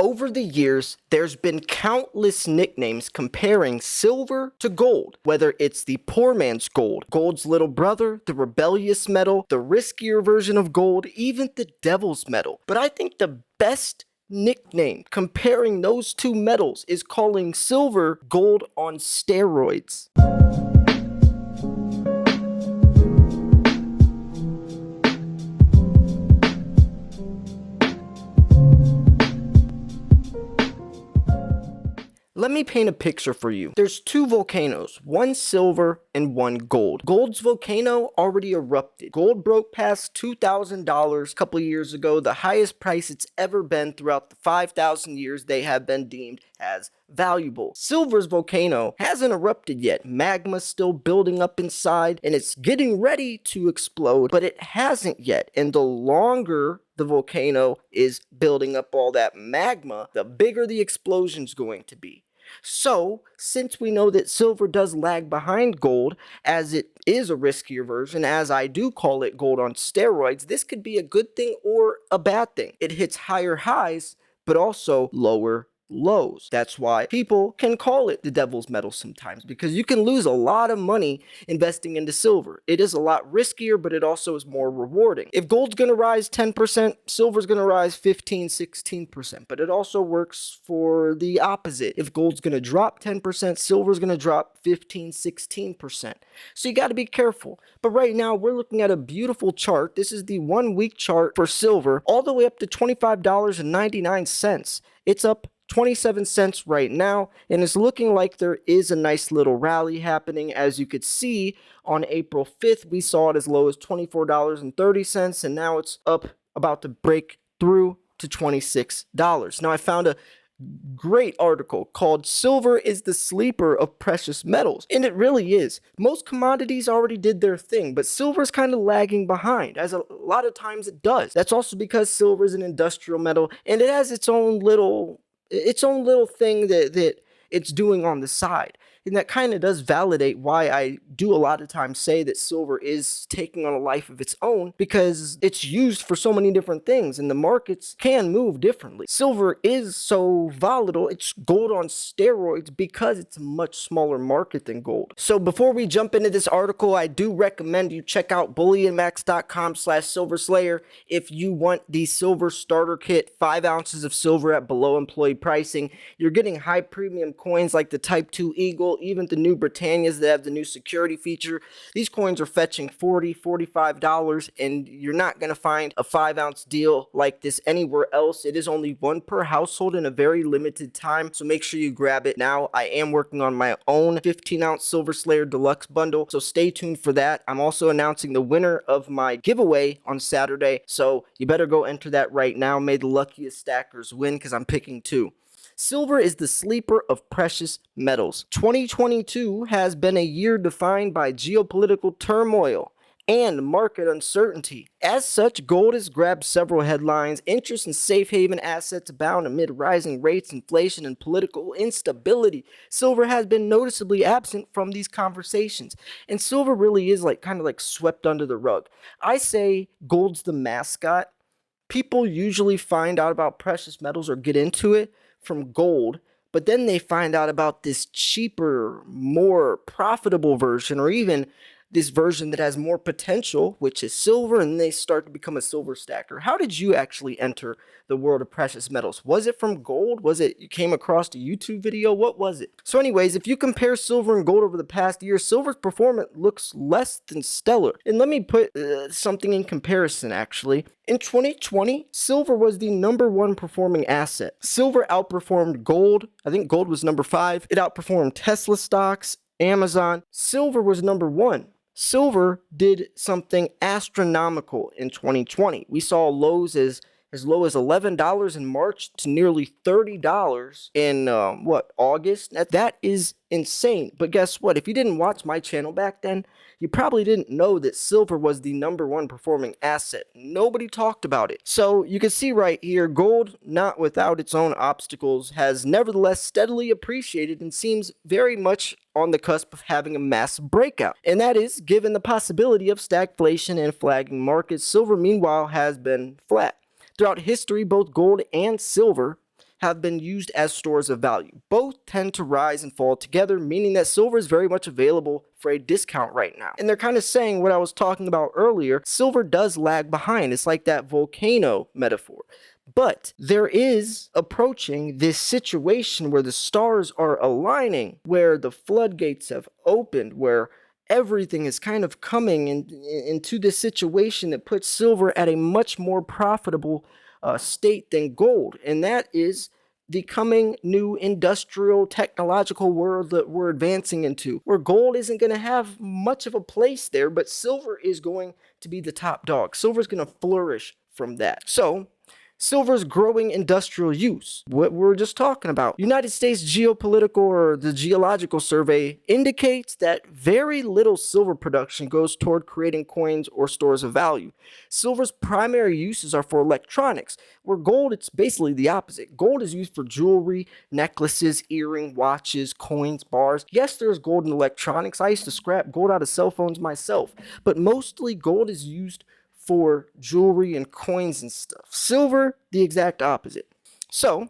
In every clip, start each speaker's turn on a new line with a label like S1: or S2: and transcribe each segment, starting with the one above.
S1: Over the years, there's been countless nicknames comparing silver to gold, whether it's the poor man's gold, gold's little brother, the rebellious metal, the riskier version of gold, even the devil's metal. But I think the best nickname comparing those two metals is calling silver gold on steroids. Let me paint a picture for you. There's two volcanoes, one silver and one gold. Gold's volcano already erupted. Gold broke past $2,000 a couple years ago, the highest price it's ever been throughout the 5,000 years they have been deemed as valuable. Silver's volcano hasn't erupted yet. Magma's still building up inside and it's getting ready to explode, but it hasn't yet. And the longer the volcano is building up all that magma, the bigger the explosion's going to be. So, since we know that silver does lag behind gold, as it is a riskier version, as I do call it gold on steroids, this could be a good thing or a bad thing. It hits higher highs, but also lower lows. That's why people can call it the devil's metal sometimes, because you can lose a lot of money investing into silver. It is a lot riskier, but it also is more rewarding. If gold's going to rise 10%, silver's going to rise 15, 16%, but it also works for the opposite. If gold's going to drop 10%, silver's going to drop 15, 16%. So you got to be careful. But right now we're looking at a beautiful chart. This is the 1 week chart for silver, all the way up to $25.99. It's up 27 cents right now, and it's looking like there is a nice little rally happening. As you could see, on April 5th, we saw it as low as $24.30, and now it's up, about to break through to $26. Now, I found a great article called "Silver is the Sleeper of Precious Metals," and it really is. Most commodities already did their thing, but silver's kind of lagging behind, as a lot of times it does. That's also because silver is an industrial metal, and it has its own little thing that it's doing on the side. And that kind of does validate why I do a lot of times say that silver is taking on a life of its own, because it's used for so many different things and the markets can move differently. Silver is so volatile, it's gold on steroids because it's a much smaller market than gold. So before we jump into this article, I do recommend you check out bullionmax.com/silverslayer if you want the silver starter kit, 5 ounces of silver at below employee pricing. You're getting high premium coins like the Type 2 Eagle, even the new Britannias that have the new security feature. These coins are fetching $40, $45, and you're not going to find a 5-ounce deal like this anywhere else. It is only one per household in a very limited time, so make sure you grab it now. I am working on my own 15-ounce Silver Slayer Deluxe bundle, so stay tuned for that. I'm also announcing the winner of my giveaway on Saturday, so you better go enter that right now. May the luckiest stackers win, because I'm picking 2. Silver is the sleeper of precious metals. 2022 has been a year defined by geopolitical turmoil and market uncertainty. As such, gold has grabbed several headlines. Interest in safe haven assets abound amid rising rates, inflation, and political instability. Silver has been noticeably absent from these conversations, and silver really is kind of swept under the rug. I say gold's the mascot. People usually find out about precious metals or get into it from gold, but then they find out about this cheaper, more profitable version, or even this version that has more potential, which is silver, and they start to become a silver stacker. How did you actually enter the world of precious metals? Was it from gold? Was it you came across a YouTube video? What was it? So anyways, if you compare silver and gold over the past year, silver's performance looks less than stellar. And let me put something in comparison, actually. In 2020, silver was the #1 performing asset. Silver outperformed gold. I think gold was number 5. It outperformed Tesla stocks, Amazon. Silver was #1. Silver did something astronomical in 2020. We saw lows as low as $11 in March to nearly $30 in August. That is insane. But guess what? If you didn't watch my channel back then, you probably didn't know that silver was the #1 performing asset. Nobody talked about it. So you can see right here, gold, not without its own obstacles, has nevertheless steadily appreciated and seems very much on the cusp of having a massive breakout. And that is given the possibility of stagflation and flagging markets. Silver, meanwhile, has been flat. Throughout history, both gold and silver have been used as stores of value. Both tend to rise and fall together, meaning that silver is very much available for a discount right now. And they're kind of saying what I was talking about earlier, silver does lag behind. It's like that volcano metaphor. But there is approaching this situation where the stars are aligning, where the floodgates have opened, where everything is kind of coming into this situation that puts silver at a much more profitable state than gold. And that is the coming new industrial technological world that we're advancing into, where gold isn't going to have much of a place there, but silver is going to be the top dog. Silver is going to flourish from that. So silver's growing industrial use, what we're just talking about. United States Geopolitical, or the Geological Survey, indicates that very little silver production goes toward creating coins or stores of value. Silver's primary uses are for electronics, where gold, it's basically the opposite. Gold is used for jewelry, necklaces, earring, watches, coins, bars. Yes, there's gold in electronics. I used to scrap gold out of cell phones myself, but mostly gold is used for jewelry and coins and stuff. Silver, the exact opposite. So,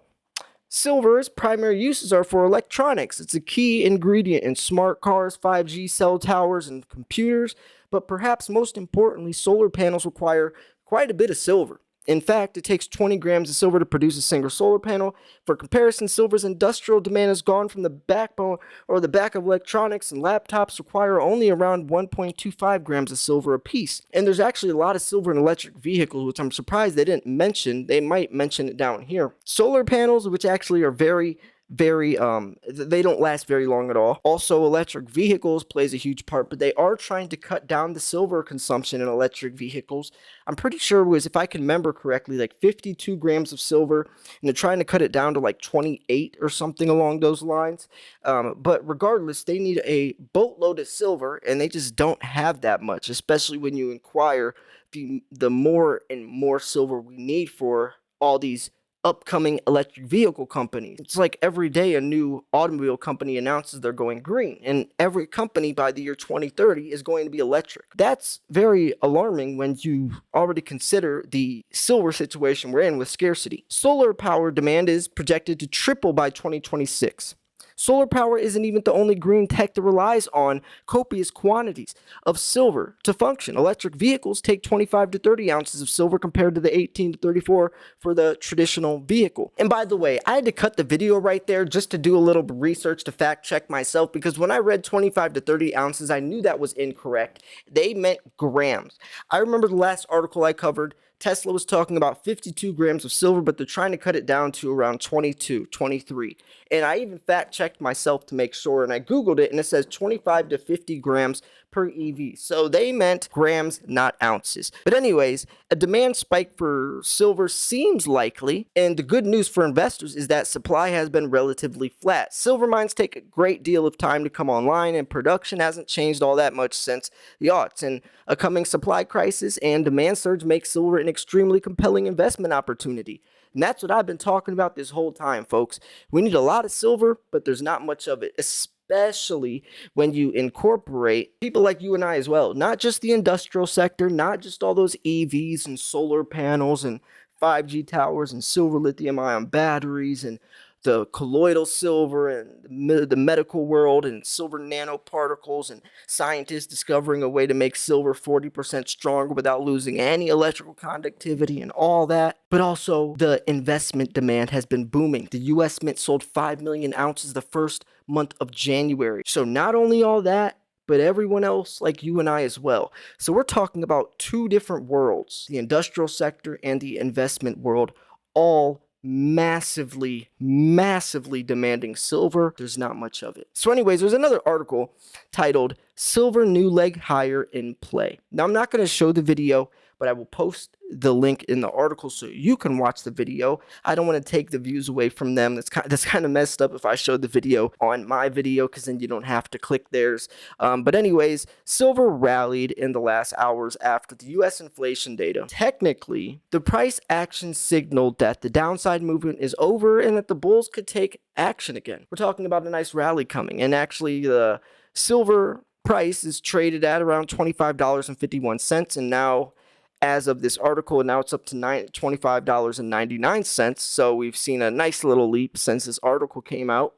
S1: silver's primary uses are for electronics. It's a key ingredient in smart cars, 5G cell towers, and computers. But perhaps most importantly, solar panels require quite a bit of silver. In fact, it takes 20 grams of silver to produce a single solar panel. For comparison, silver's industrial demand has gone from the backbone or the back of electronics, and laptops require only around 1.25 grams of silver apiece. And there's actually a lot of silver in electric vehicles, which I'm surprised they didn't mention. They might mention it down here. Solar panels, which actually are very they don't last very long at all. Also, electric vehicles plays a huge part, but they are trying to cut down the silver consumption in electric vehicles. I'm pretty sure it was, if I can remember correctly, like 52 grams of silver, and they're trying to cut it down to like 28 or something along those lines. But regardless, they need a boatload of silver, and they just don't have that much, especially when you inquire the more and more silver we need for all these upcoming electric vehicle companies. It's like every day a new automobile company announces they're going green, and every company by the year 2030 is going to be electric. That's very alarming when you already consider the silver situation we're in with scarcity. Solar power demand is projected to triple by 2026. Solar power isn't even the only green tech that relies on copious quantities of silver to function. Electric vehicles take 25 to 30 ounces of silver compared to the 18 to 34 for the traditional vehicle. And by the way, I had to cut the video right there just to do a little research to fact check myself, because when I read 25 to 30 ounces, I knew that was incorrect. They meant grams. I remember the last article I covered, Tesla was talking about 52 grams of silver, but they're trying to cut it down to around 22, 23. And I even fact checked myself to make sure, and I Googled it, and it says 25 to 50 grams per EV. So they meant grams, not ounces. But anyways, a demand spike for silver seems likely, and the good news for investors is that supply has been relatively flat. Silver mines take a great deal of time to come online, and production hasn't changed all that much since the aughts. And a coming supply crisis and demand surge makes silver an extremely compelling investment opportunity. And that's what I've been talking about this whole time, folks. We need a lot of silver, but there's not much of it, especially when you incorporate people like you and I as well. Not just the industrial sector, not just all those EVs and solar panels and 5G towers and silver lithium-ion batteries and the colloidal silver and the medical world and silver nanoparticles and scientists discovering a way to make silver 40% stronger without losing any electrical conductivity and all that. But also the investment demand has been booming. The US Mint sold 5 million ounces the first month of January. So not only all that, but everyone else like you and I as well. So we're talking about two different worlds, the industrial sector and the investment world, all massively demanding silver. There's not much of it. So anyways, there's another article titled "Silver New Leg Higher in Play." Now, I'm not going to show the video, but I will post the link in the article so you can watch the video. I don't want to take the views away from them. That's kind of messed up if I showed the video on my video, because then you don't have to click theirs. But anyways, silver rallied in the last hours after the US inflation data. Technically, the price action signaled that the downside movement is over and that the bulls could take action again. We're talking about a nice rally coming, and actually the silver price is traded at around $25.51, and now as of this article, and now it's up to $25.99. So we've seen a nice little leap since this article came out.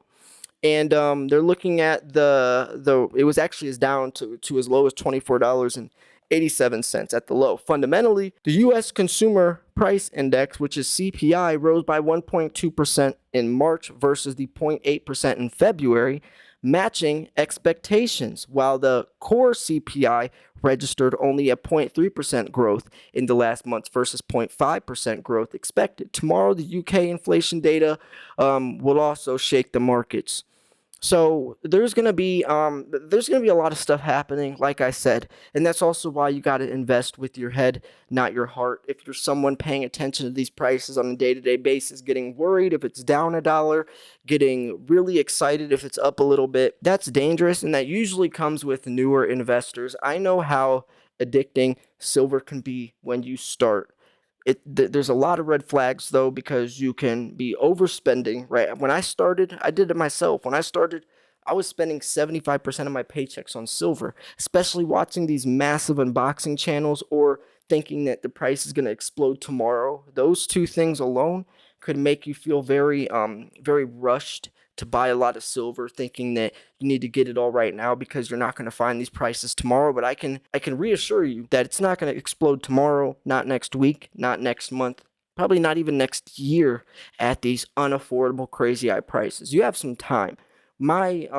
S1: And they're looking at the it was actually as down to as low as $24.87 at the low. Fundamentally, the U.S. Consumer Price Index, which is CPI, rose by 1.2% in March versus the 0.8% in February, matching expectations, while the core CPI registered only a 0.3% growth in the last month versus 0.5% growth expected. Tomorrow, the UK inflation data will also shake the markets. So there's gonna be a lot of stuff happening, like I said, and that's also why you got to invest with your head, not your heart. If you're someone paying attention to these prices on a day-to-day basis, getting worried if it's down a dollar, getting really excited if it's up a little bit, that's dangerous, and that usually comes with newer investors. I know how addicting silver can be when you start. There's a lot of red flags though, because you can be overspending, right? When I started, I did it myself. When I started, I was spending 75% of my paychecks on silver, especially watching these massive unboxing channels or thinking that the price is going to explode tomorrow. Those two things alone could make you feel very rushed to buy a lot of silver, thinking that you need to get it all right now because you're not going to find these prices tomorrow. But I can reassure you that it's not going to explode tomorrow, not next week, not next month, probably not even next year at these unaffordable, crazy high prices. You have some time. My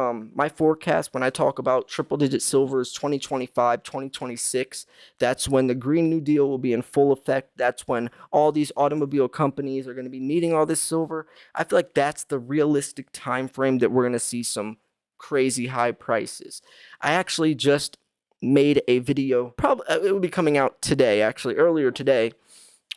S1: forecast when I talk about triple digit silver is 2025, 2026. That's when the Green New Deal will be in full effect. That's when all these automobile companies are going to be needing all this silver. I feel like that's the realistic time frame that we're going to see some crazy high prices. I actually just made a video, probably it will be coming out today, actually earlier today,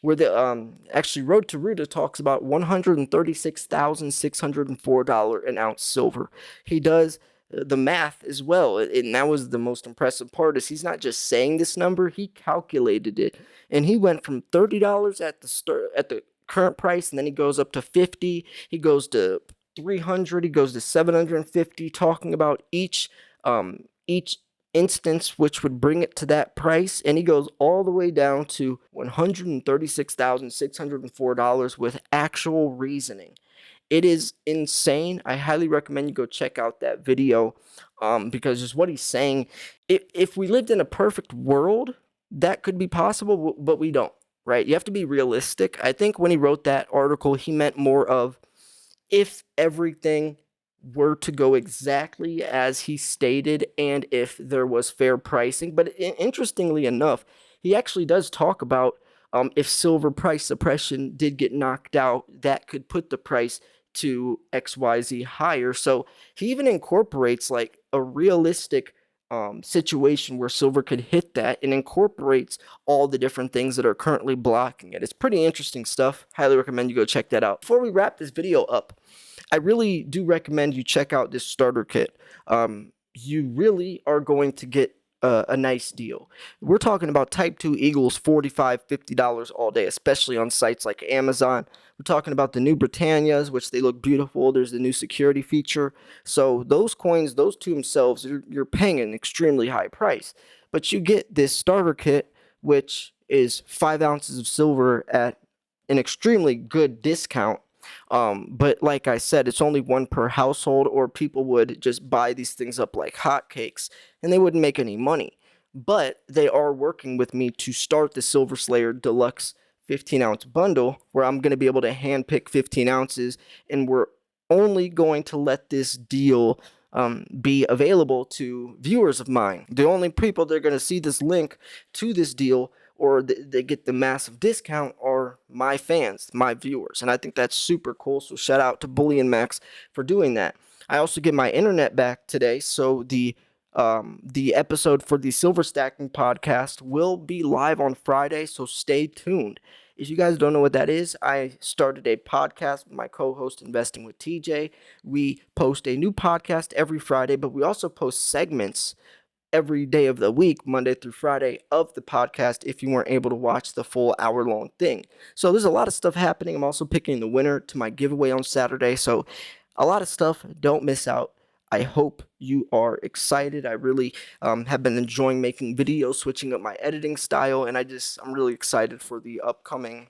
S1: where the actually Road to Ruta talks about $136,604 an ounce silver. He does the math as well, and that was the most impressive part. Is he's not just saying this number, he calculated it, and he went from $30 at the current price, and then he goes up to 50. He goes to 300. He goes to 750, talking about each instance which would bring it to that price, and he goes all the way down to $136,604 with actual reasoning. It is insane. I highly recommend you go check out that video, because just what he's saying, if we lived in a perfect world, that could be possible, but we don't, right? You have to be realistic. I think when he wrote that article, he meant more of if everything were to go exactly as he stated and if there was fair pricing. But interestingly enough, he actually does talk about if silver price suppression did get knocked out, that could put the price to XYZ higher. So he even incorporates like a realistic situation where silver could hit that, and incorporates all the different things that are currently blocking it. It's pretty interesting stuff. Highly recommend you go check that out. Before we wrap this video up, I really do recommend you check out this starter kit. You really are going to get a nice deal. We're talking about Type 2 Eagles, $45, $50 all day, especially on sites like Amazon. We're talking about the new Britannias, which they look beautiful. There's the new security feature. So those coins, those two themselves, you're paying an extremely high price. But you get this starter kit, which is 5 ounces of silver at an extremely good discount. But like I said, it's only one per household, or people would just buy these things up like hotcakes and they wouldn't make any money. But they are working with me to start the Silver Slayer Deluxe 15-ounce bundle, where I'm going to be able to handpick 15 ounces, and we're only going to let this deal be available to viewers of mine. The only people that are going to see this link to this deal, or they get the massive discount, are my fans, my viewers. And I think that's super cool. So shout out to Bully and Max for doing that. I also get my internet back today, so the episode for the Silver Stacking podcast will be live on Friday, so stay tuned. If you guys don't know what that is, I started a podcast with my co-host, Investing with TJ. We post a new podcast every Friday, but we also post segments every day of the week, Monday through Friday, of the podcast if you weren't able to watch the full hour-long thing. So there's a lot of stuff happening. I'm also picking the winner to my giveaway on Saturday, so a lot of stuff. Don't miss out. I hope you are excited. I really have been enjoying making videos, switching up my editing style, and I'm really excited for the upcoming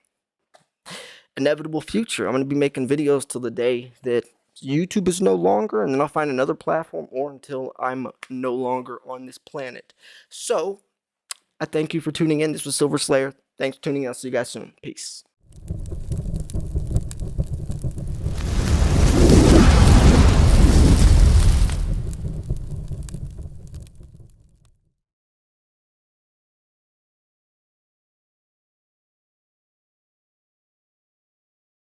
S1: inevitable future. I'm going to be making videos till the day that YouTube is no longer, and then I'll find another platform, or until I'm no longer on this planet. So, I thank you for tuning in. This was Silver Slayer. Thanks for tuning in. I'll see you guys soon. Peace.